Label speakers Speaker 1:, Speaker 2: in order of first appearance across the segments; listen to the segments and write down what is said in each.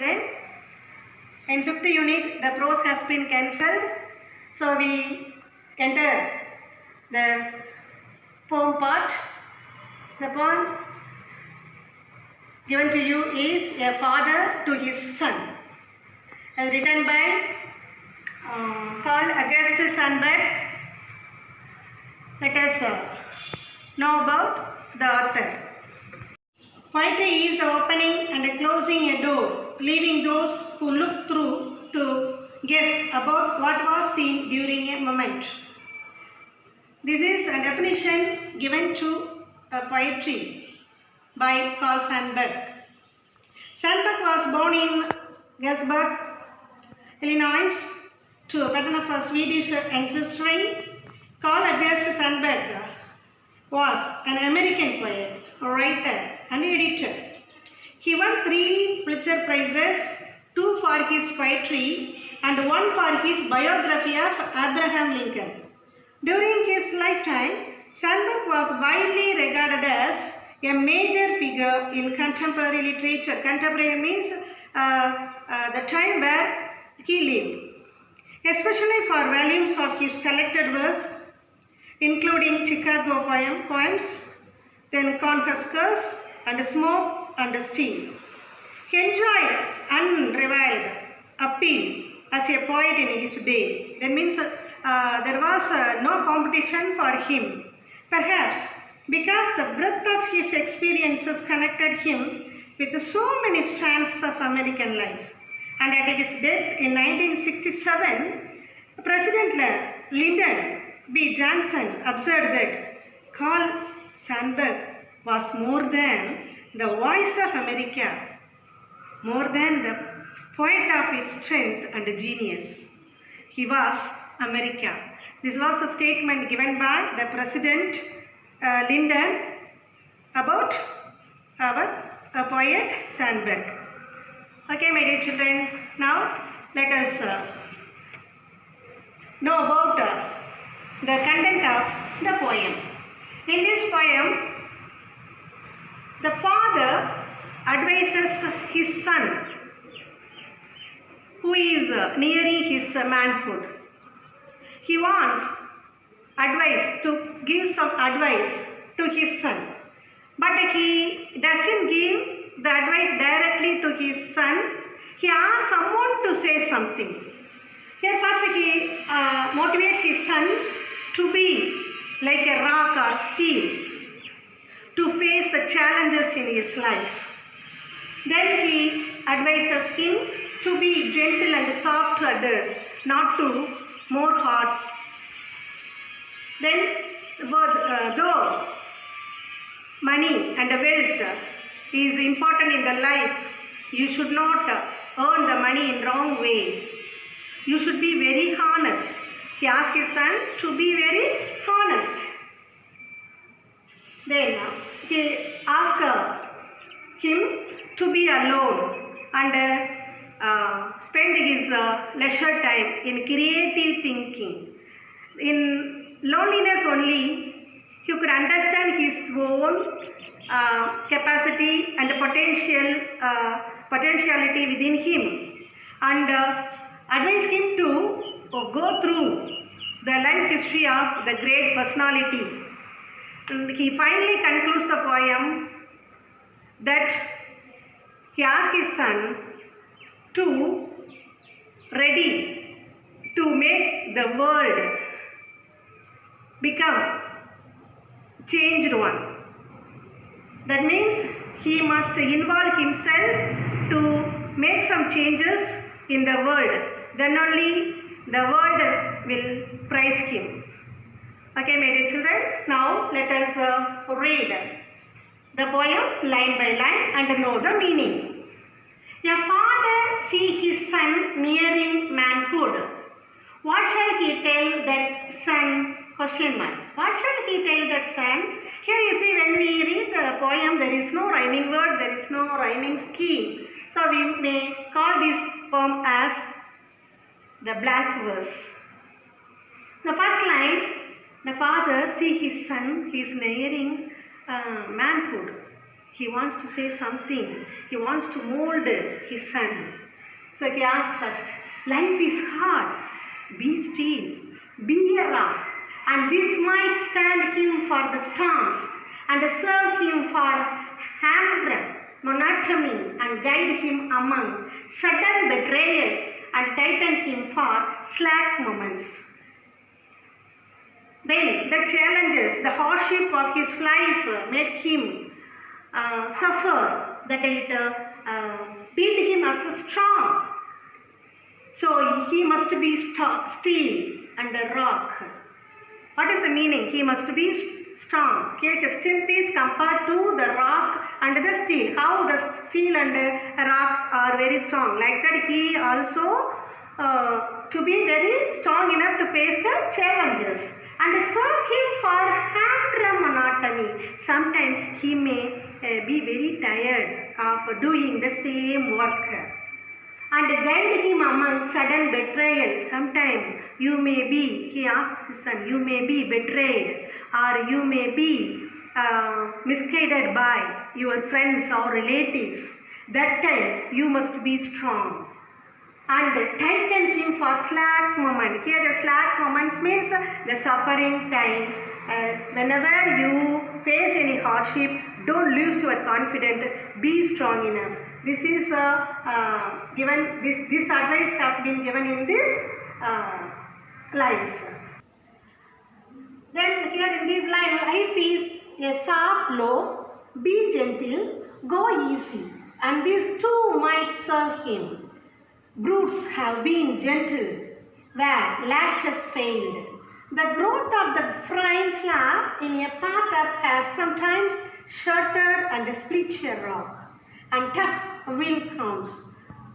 Speaker 1: children. In 5th unit, the prose has been cancelled. So we enter the poem part. The poem given to you is A Father to His Son, as written by Carl Augustus Sandburg. Let us know about the author. Poetry is the opening and closing a door, leaving those who look through to guess about what was seen during a moment. This is a definition given to poetry by Carl Sandburg. Sandburg was born in Galesburg, Illinois, to a pattern of Swedish ancestry. Carl Augustus Sandburg was an American poet, writer, and editor. He won 3 Pulitzer Prizes, 2 for his poetry and 1 for his biography of Abraham Lincoln. During his lifetime, Sandburg was widely regarded as a major figure in contemporary literature. Contemporary means the time where he lived, especially for volumes of his collected verse, including Chicago poems, then Cornhuskers, and Smoke and Steel. He enjoyed unrivaled appeal as a poet in his day. That means there was no competition for him. Perhaps because the breadth of his experiences connected him with so many strands of American life. And at his death in 1967, President Lyndon B. Johnson observed that Carl Sandburg was more than the voice of America, more than the poet of its strength and genius. He was America. This was a statement given by the President Lyndon about our poet Sandburg. Okay, my dear children, now let us know about the content of the poem. In this poem, the father advises his son who is nearing his manhood. He wants to give some advice to his son, but he doesn't give the advice directly to his son. He asks someone to say something. Here first he motivates his son to be like a rock or steel, to face the challenges in his life. Then he advises him to be gentle and soft to others, not to more hard. Then though money and wealth is important in the life, you should not earn the money in wrong way. You should be very honest. He asks his son to be very honest. Then he asks him to be alone and spend his leisure time in creative thinking. In loneliness only, he could understand his own capacity and potentiality within him, and advise him to go through the life history of the great personality. And he finally concludes the poem that he asks his son to ready to make the world become changed one. That means he must involve himself to make some changes in the world. Then only the world will praise him. Okay, my dear children, now let us read the poem line by line and know the meaning. A father sees his son nearing manhood. What shall he tell that son? Question mark. What shall he tell that son? Here you see, when we read the poem, there is no rhyming word, there is no rhyming scheme. So we may call this poem as the blank verse. The first line, the father sees his son, he is nearing manhood. He wants to say something. He wants to mold his son. So he asked first, life is hard. Be still. Be a rock. And this might stand him for the storms and serve him for hammer, monotony, and guide him among sudden betrayals and tighten him for slack moments. When the challenges, the hardship of his life made him suffer, that it beat him as a strong. So he must be steel and a rock. What is the meaning? He must be strong. Here his strength is compared to the rock and the steel. How the steel and rocks are very strong. Like that he also to be very strong enough to face the challenges. And serve him for hammer monotony. Sometimes he may be very tired of doing the same work. And guide him among sudden betrayal. Sometime you may be, he asked his son, you may be betrayed or you may be misguided by your friends or relatives. That time you must be strong. And tighten him for slack moment. Here the slack moments means the suffering time. Whenever you face any hardship, don't lose your confidence. Be strong enough. This is given. This advice has been given in this lines. Then here in this line, life is a soft low. Be gentle. Go easy. And these two might serve him. Brutes have been gentle, where lashes failed. The growth of the fine flower in a part up has sometimes shattered and split a rock. And tough will comes.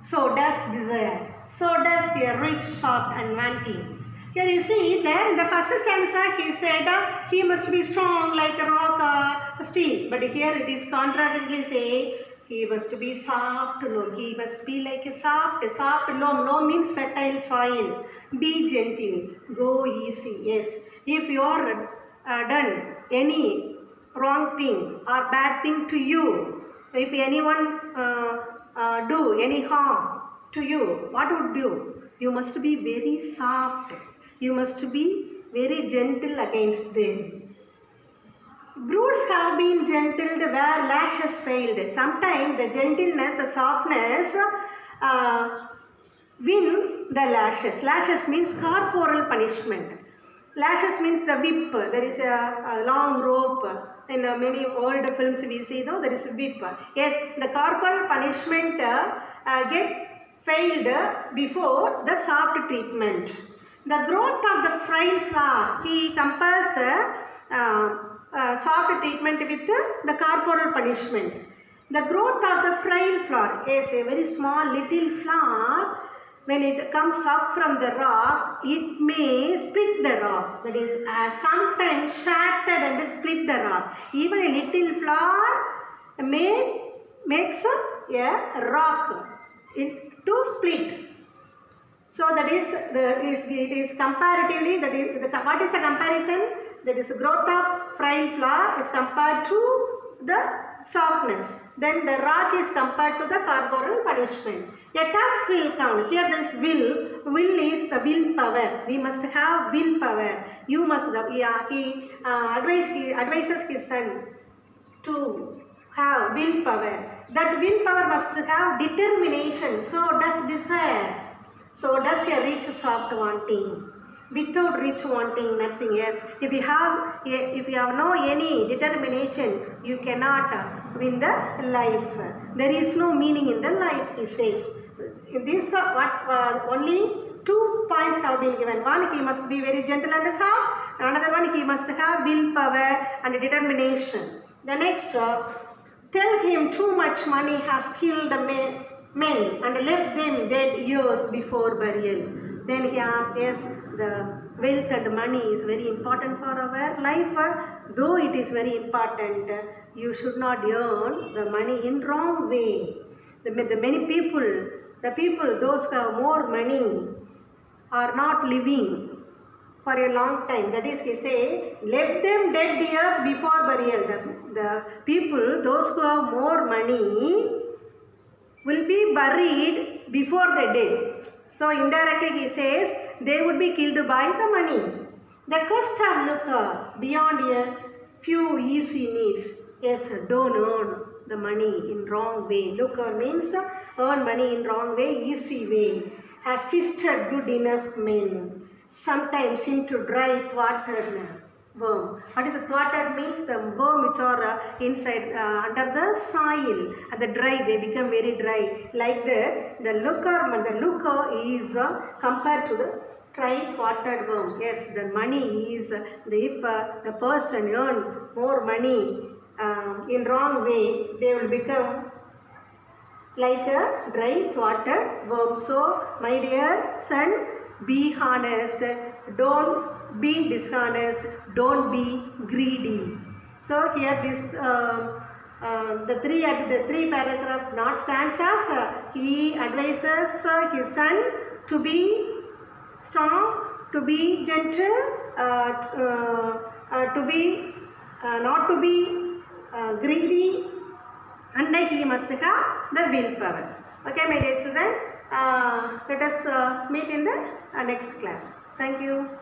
Speaker 1: So does desire. So does a rich, soft and wanting. Here you see there in the first stanza he said he must be strong like a rock or steel. But here it is contradictory say he must be soft loam. He must be like a soft loam. Loam means fertile soil. Be gentle. Go easy. Yes. If you are done any wrong thing or bad thing to you, if anyone do any harm to you, what would you? You must be very soft. You must be very gentle against them. Brutes have been gentled where lashes failed. Sometimes the gentleness, the softness win the lashes. Lashes means corporal punishment. Lashes means the whip. There is a long rope. In many old films we see though there is a whip. Yes, the corporal punishment get failed before the soft treatment. The growth of the fine flower, he compares the soft treatment with the corporal punishment. The growth of the frail flower is a very small little flower. When it comes up from the rock, it may split the rock. That is, sometimes shattered and split the rock. Even a little flower may makes a rock into split. So that is it is comparatively, that is what is the comparison? That is growth of frail flower is compared to the softness. Then the rock is compared to the corporal punishment. A tough will count. Here this will is the willpower. We must have willpower. You must have, he advises his son to have willpower. That willpower must have determination. So does desire. So does a rich soft wanting. Without rich wanting nothing. Yes, if you have no any determination, you cannot win the life. There is no meaning in the life, he says. In this only 2 points have been given. One, he must be very gentle and soft. Another one, he must have willpower and determination. The next, tell him too much money has killed men and left them dead years before burial. Then he asked, yes, the wealth and money is very important for our life. Though it is very important, you should not earn the money in wrong way. The people, those who have more money, are not living for a long time. That is, he say, left them dead years before burial. the people, those who have more money, will be buried before the death. So indirectly he says they would be killed by the money. The quest of lucre beyond a few easy needs. Yes, don't earn the money in wrong way. Lucre means earn money in wrong way, easy way. Has fisted good enough men, sometimes into dry thwarted worm. What is the thwarted means? The worm which are inside under the soil. At the dry, they become very dry. Like the lucre is compared to the dry thwarted worm. Yes, the money is, if the person earn more money in wrong way, they will become like a dry thwarted worm. So, my dear son, be honest. Don't be dishonest. Don't be greedy. So, here this the three paragraph not stanzas. He advises his son to be strong, to be gentle, to be not to be greedy, and he must have the willpower. Okay, my dear children, let us meet in the next class. Thank you.